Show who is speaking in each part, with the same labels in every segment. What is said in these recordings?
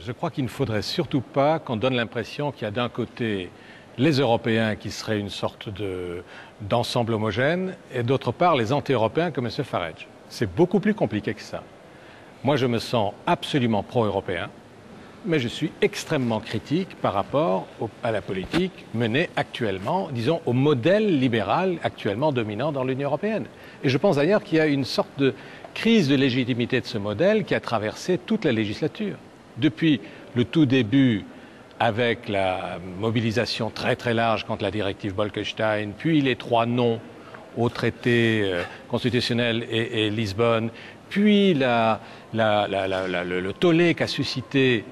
Speaker 1: Je crois qu'il ne faudrait surtout pas qu'on donne l'impression qu'il y a d'un côté les Européens qui seraient une sorte d'ensemble homogène et d'autre part les anti-européens comme M. Farage. C'est beaucoup plus compliqué que ça. Moi, je me sens absolument pro-européen, mais je suis extrêmement critique par rapport à la politique menée actuellement, disons, au modèle libéral actuellement dominant dans l'Union européenne. Et je pense d'ailleurs qu'il y a une sorte de crise de légitimité de ce modèle qui a traversé toute la législature. Depuis le tout début, avec la mobilisation très très large contre la directive Bolkestein, puis les 3 non au traité constitutionnel et Lisbonne, puis le tollé qu'a suscité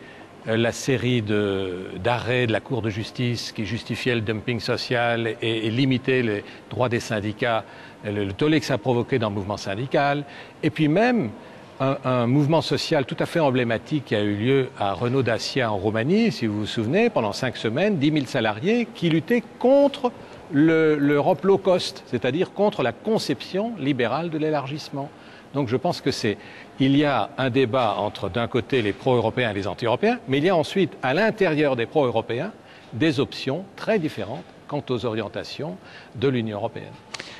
Speaker 1: la série d'arrêts de la Cour de justice qui justifiait le dumping social et limitait les droits des syndicats, le tollé que ça a provoqué dans le mouvement syndical, et puis même un mouvement social tout à fait emblématique qui a eu lieu à Renaud-Dacia en Roumanie, si vous vous souvenez, pendant 5 semaines, 10 000 salariés qui luttaient contre l'Europe low cost, c'est-à-dire contre la conception libérale de l'élargissement. Donc je pense il y a un débat entre d'un côté les pro-européens et les anti-européens, mais il y a ensuite à l'intérieur des pro-européens des options très différentes quant aux orientations de l'Union européenne.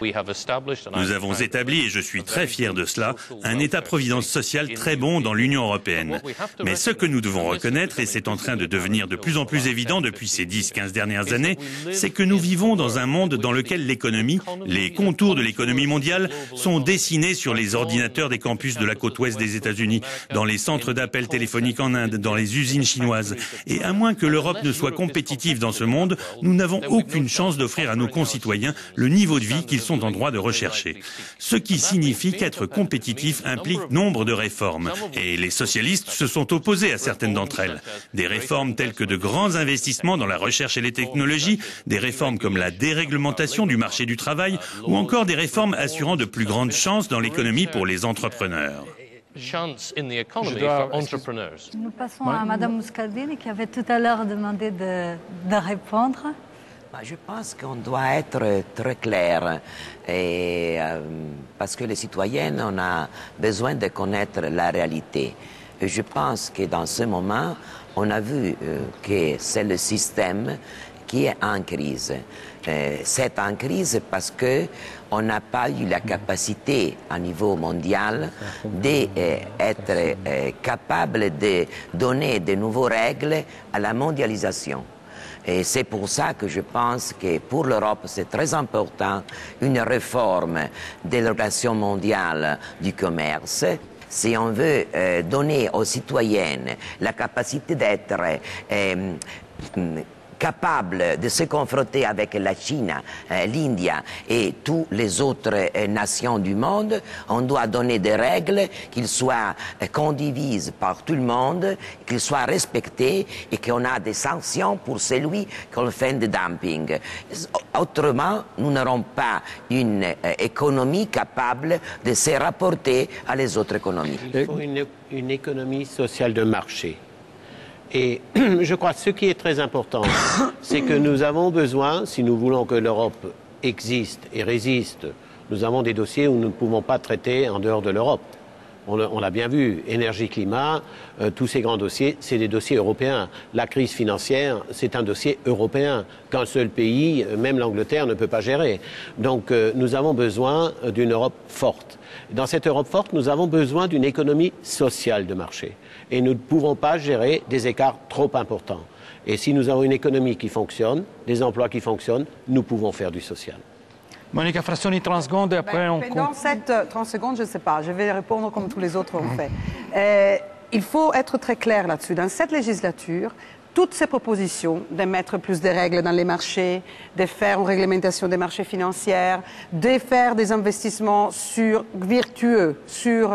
Speaker 2: Nous avons établi, et je suis très fier de cela, un État-providence social très bon dans l'Union européenne. Mais ce que nous devons reconnaître, et c'est en train de devenir de plus en plus évident depuis ces 10-15 dernières années, c'est que nous vivons dans un monde dans lequel l'économie, les contours de l'économie mondiale sont dessinés sur les ordinateurs des campus de la côte ouest des États-Unis, dans les centres d'appels téléphoniques en Inde, dans les usines chinoises. Et à moins que l'Europe ne soit compétitive dans ce monde, nous n'avons aucune chance d'offrir à nos concitoyens le niveau de vie qu'ils sont en droit de rechercher. Ce qui signifie qu'être compétitif implique nombre de réformes. Et les socialistes se sont opposés à certaines d'entre elles. Des réformes telles que de grands investissements dans la recherche et les technologies, des réformes comme la déréglementation du marché du travail, ou encore des réformes assurant de plus grandes chances dans l'économie pour les entrepreneurs.
Speaker 3: Nous passons à Mme Muscardini qui avait tout à l'heure demandé de répondre.
Speaker 4: Je pense qu'on doit être très clair parce que les citoyens, on a besoin de connaître la réalité. Et je pense que dans ce moment, on a vu que c'est le système qui est en crise. C'est en crise parce qu'on n'a pas eu la capacité à niveau mondial d'être capable de donner de nouvelles règles à la mondialisation. Et c'est pour ça que je pense que pour l'Europe, c'est très important une réforme de l'Organisation mondiale du commerce. Si on veut donner aux citoyens la capacité d'être capable de se confronter avec la Chine, l'Inde et toutes les autres nations du monde, on doit donner des règles qui soient condivises par tout le monde, qu'ils soient respectées et qu'on a des sanctions pour celui qui fait du dumping. Autrement, nous n'aurons pas une économie capable de se rapporter à les autres économies.
Speaker 5: Il faut une économie sociale de marché. Et je crois que ce qui est très important, c'est que nous avons besoin, si nous voulons que l'Europe existe et résiste, nous avons des dossiers où nous ne pouvons pas traiter en dehors de l'Europe. On l'a bien vu, énergie-climat, tous ces grands dossiers, c'est des dossiers européens. La crise financière, c'est un dossier européen qu'un seul pays, même l'Angleterre, ne peut pas gérer. Donc nous avons besoin d'une Europe forte. Dans cette Europe forte, nous avons besoin d'une économie sociale de marché. Et nous ne pouvons pas gérer des écarts trop importants. Et si nous avons une économie qui fonctionne, des emplois qui fonctionnent, nous pouvons faire du social.
Speaker 6: Monica Frassoni, 30 secondes et après on...
Speaker 7: Dans cette 30 secondes, je ne sais pas, je vais répondre comme tous les autres ont fait. Il faut être très clair là-dessus. Dans cette législature, toutes ces propositions de mettre plus de règles dans les marchés, de faire une réglementation des marchés financiers, de faire des investissements vertueux sur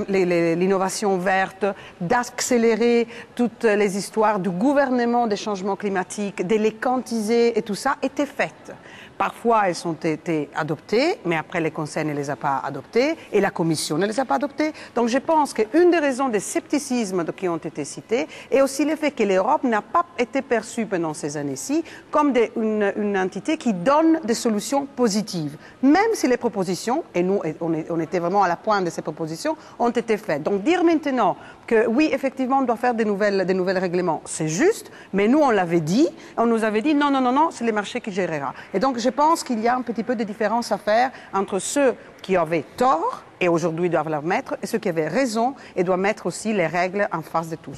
Speaker 7: l'innovation verte, d'accélérer toutes les histoires du gouvernement des changements climatiques, de les quantiser et tout ça étaient faites. Parfois, elles ont été adoptées, mais après, le Conseil ne les a pas adoptées et la Commission ne les a pas adoptées. Donc, je pense qu'une des raisons des scepticismes qui ont été cités est aussi le fait que l'Europe n'a pas été perçue pendant ces années-ci comme une entité qui donne des solutions positives, même si les propositions, et nous, on était vraiment à la pointe de ces propositions, ont été faites. Donc, dire maintenant que oui, effectivement, on doit faire des nouvelles règlements. C'est juste, mais nous, on l'avait dit, on nous avait dit non, c'est les marchés qui gérera. Et donc, je pense qu'il y a un petit peu de différence à faire entre ceux qui avaient tort et aujourd'hui doivent leur mettre, et ceux qui avaient raison et doivent mettre aussi les règles en face de tout.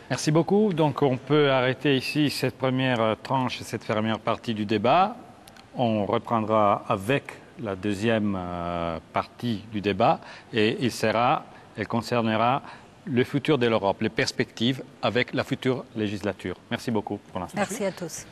Speaker 6: Merci beaucoup. Donc on peut arrêter ici cette première tranche, cette première partie du débat. On reprendra avec la deuxième partie du débat et elle concernera le futur de l'Europe, les perspectives avec la future législature. Merci beaucoup pour l'instant.
Speaker 3: Merci à tous.